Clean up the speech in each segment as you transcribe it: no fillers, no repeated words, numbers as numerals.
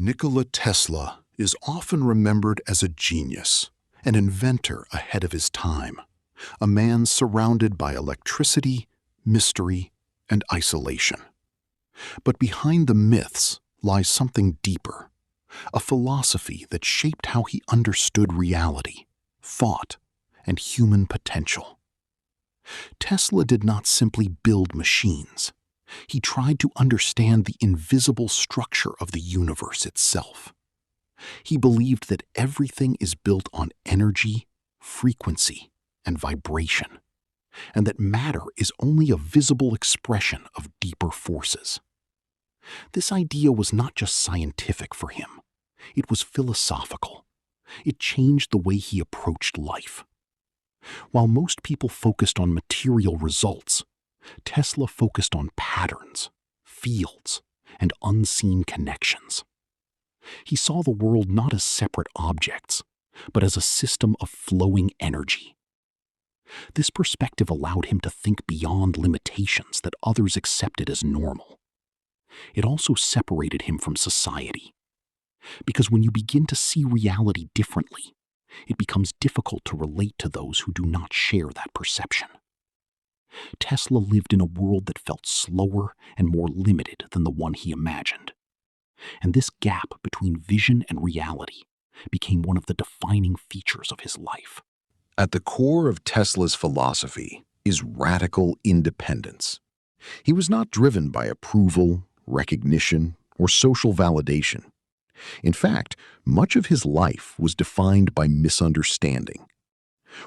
Nikola Tesla is often remembered as a genius, an inventor ahead of his time, a man surrounded by electricity, mystery, and isolation. But behind the myths lies something deeper, a philosophy that shaped how he understood reality, thought, and human potential. Tesla did not simply build machines. He tried to understand the invisible structure of the universe itself. He believed that everything is built on energy, frequency, and vibration, and that matter is only a visible expression of deeper forces. This idea was not just scientific for him. It was philosophical. It changed the way he approached life. While most people focused on material results, Tesla focused on patterns, fields, and unseen connections. He saw the world not as separate objects, but as a system of flowing energy. This perspective allowed him to think beyond limitations that others accepted as normal. It also separated him from society, because when you begin to see reality differently, it becomes difficult to relate to those who do not share that perception. Tesla lived in a world that felt slower and more limited than the one he imagined. And this gap between vision and reality became one of the defining features of his life. At the core of Tesla's philosophy is radical independence. He was not driven by approval, recognition, or social validation. In fact, much of his life was defined by misunderstanding.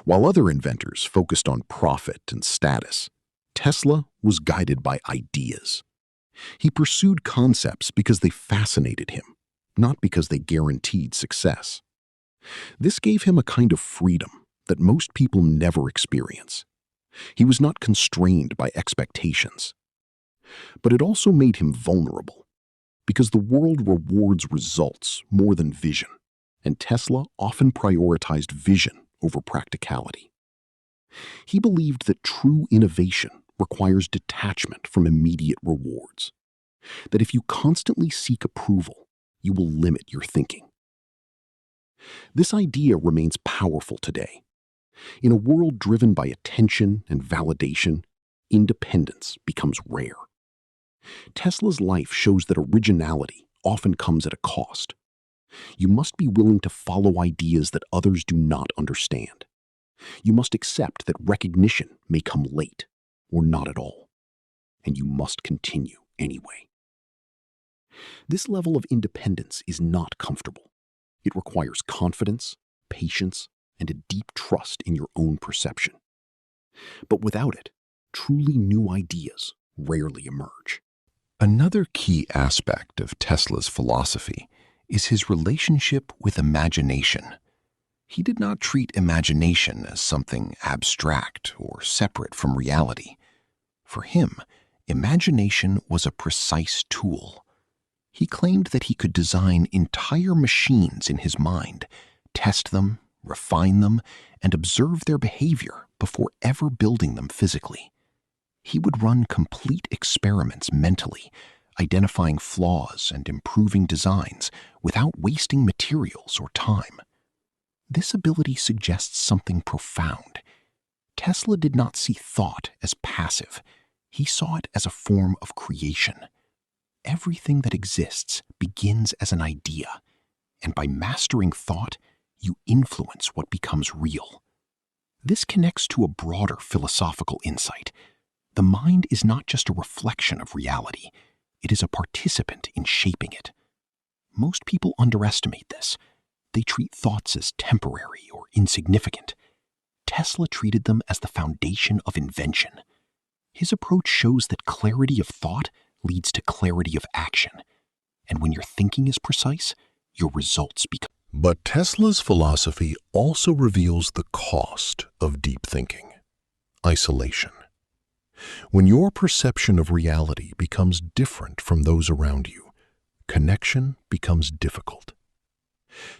While other inventors focused on profit and status, Tesla was guided by ideas. He pursued concepts because they fascinated him, not because they guaranteed success. This gave him a kind of freedom that most people never experience. He was not constrained by expectations. But it also made him vulnerable, because the world rewards results more than vision, and Tesla often prioritized vision over practicality. He believed that true innovation requires detachment from immediate rewards, that if you constantly seek approval, you will limit your thinking. This idea remains powerful today. In a world driven by attention and validation, independence becomes rare. Tesla's life shows that originality often comes at a cost. You must be willing to follow ideas that others do not understand. You must accept that recognition may come late or not at all, and you must continue anyway. This level of independence is not comfortable. It requires confidence, patience, and a deep trust in your own perception. But without it, truly new ideas rarely emerge. Another key aspect of Tesla's philosophy is his relationship with imagination. He did not treat imagination as something abstract or separate from reality. For him, imagination was a precise tool. He claimed that he could design entire machines in his mind, test them, refine them, and observe their behavior before ever building them physically. He would run complete experiments mentally, identifying flaws and improving designs without wasting materials or time. This ability suggests something profound. Tesla did not see thought as passive. He saw it as a form of creation. Everything that exists begins as an idea, and by mastering thought, you influence what becomes real. This connects to a broader philosophical insight. The mind is not just a reflection of reality, it is a participant in shaping it. Most people underestimate this. They treat thoughts as temporary or insignificant. Tesla treated them as the foundation of invention. His approach shows that clarity of thought leads to clarity of action, and when your thinking is precise, your results become. But Tesla's philosophy also reveals the cost of deep thinking: isolation. When your perception of reality becomes different from those around you, connection becomes difficult.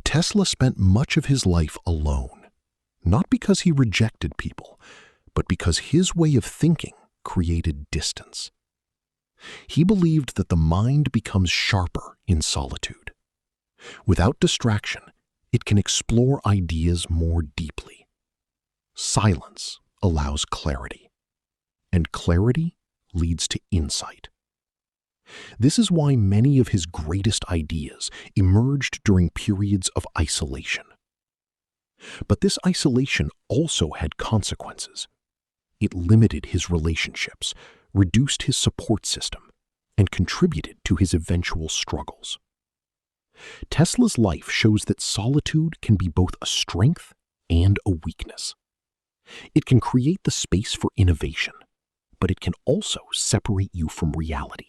Tesla spent much of his life alone, not because he rejected people, but because his way of thinking created distance. He believed that the mind becomes sharper in solitude, Without distraction, it can explore ideas more deeply. Silence allows clarity, and clarity leads to insight. This is why many of his greatest ideas emerged during periods of isolation. But this isolation also had consequences. It limited his relationships, reduced his support system, and contributed to his eventual struggles. Tesla's life shows that solitude can be both a strength and a weakness. It can create the space for innovation, but it can also separate you from reality.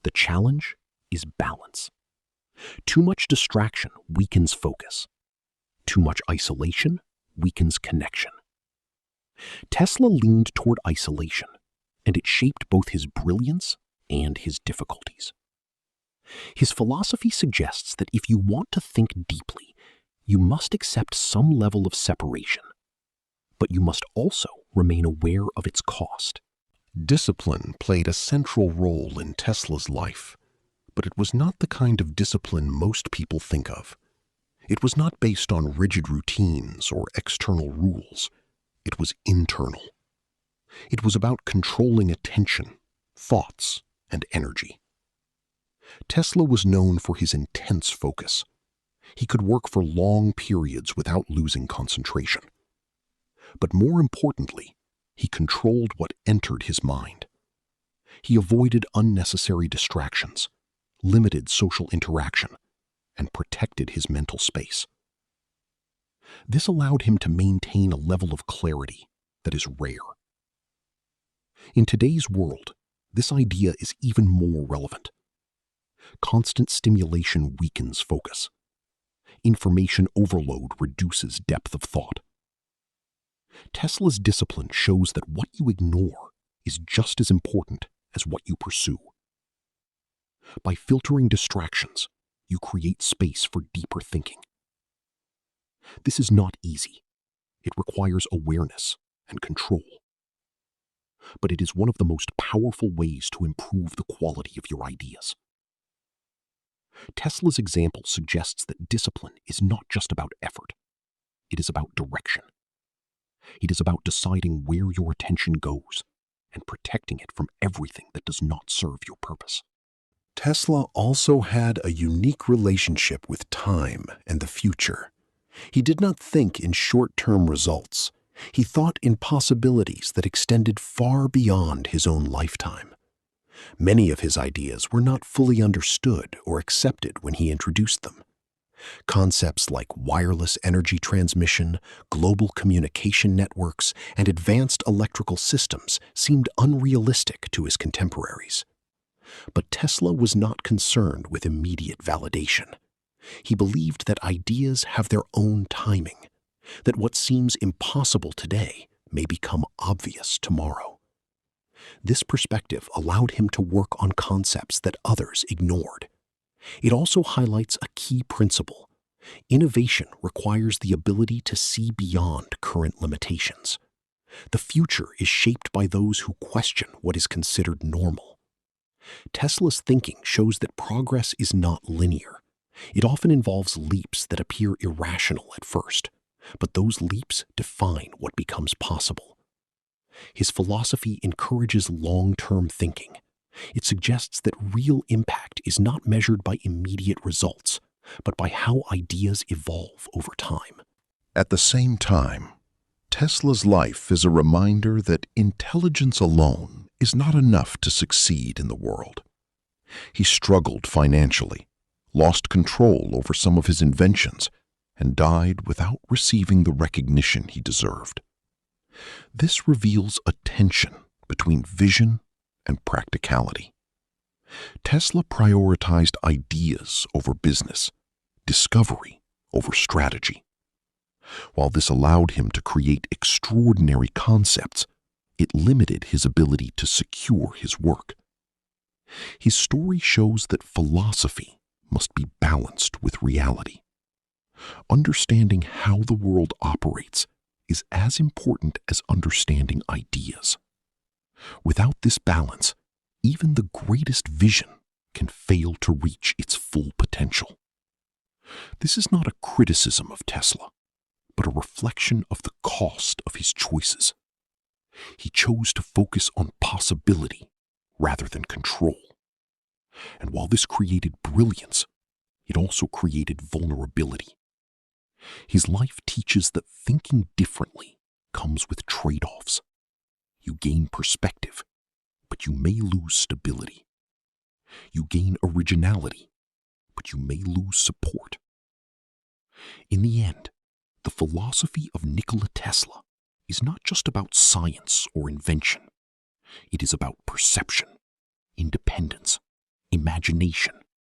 The challenge is balance. Too much distraction weakens focus. Too much isolation weakens connection. Tesla leaned toward isolation, and it shaped both his brilliance and his difficulties. His philosophy suggests that if you want to think deeply, you must accept some level of separation, but you must also remain aware of its cost. Discipline played a central role in Tesla's life, but it was not the kind of discipline most people think of. It was not based on rigid routines or external rules. It was internal. It was about controlling attention, thoughts, and energy. Tesla was known for his intense focus. He could work for long periods without losing concentration. But more importantly, he controlled what entered his mind. He avoided unnecessary distractions, limited social interaction, and protected his mental space. This allowed him to maintain a level of clarity that is rare. In today's world, this idea is even more relevant. Constant stimulation weakens focus. Information overload reduces depth of thought. Tesla's discipline shows that what you ignore is just as important as what you pursue. By filtering distractions, you create space for deeper thinking. This is not easy. It requires awareness and control. But it is one of the most powerful ways to improve the quality of your ideas. Tesla's example suggests that discipline is not just about effort. It is about direction. It is about deciding where your attention goes and protecting it from everything that does not serve your purpose. Tesla also had a unique relationship with time and the future. He did not think in short-term results. He thought in possibilities that extended far beyond his own lifetime. Many of his ideas were not fully understood or accepted when he introduced them. Concepts like wireless energy transmission, global communication networks, and advanced electrical systems seemed unrealistic to his contemporaries. But Tesla was not concerned with immediate validation. He believed that ideas have their own timing, that what seems impossible today may become obvious tomorrow. This perspective allowed him to work on concepts that others ignored. It also highlights a key principle. Innovation requires the ability to see beyond current limitations. The future is shaped by those who question what is considered normal. Tesla's thinking shows that progress is not linear. It often involves leaps that appear irrational at first, but those leaps define what becomes possible. His philosophy encourages long-term thinking. It suggests that real impact is not measured by immediate results, but by how ideas evolve over time. At the same time, Tesla's life is a reminder that intelligence alone is not enough to succeed in the world. He struggled financially, lost control over some of his inventions, and died without receiving the recognition he deserved. This reveals a tension between vision and practicality. Tesla prioritized ideas over business, discovery over strategy. While this allowed him to create extraordinary concepts, it limited his ability to secure his work. His story shows that philosophy must be balanced with reality. Understanding how the world operates is as important as understanding ideas. Without this balance, even the greatest vision can fail to reach its full potential. This is not a criticism of Tesla, but a reflection of the cost of his choices. He chose to focus on possibility rather than control. And while this created brilliance, it also created vulnerability. His life teaches that thinking differently comes with trade-offs. You gain perspective, but you may lose stability. You gain originality, but you may lose support. In the end, the philosophy of Nikola Tesla is not just about science or invention. It is about perception, independence, imagination,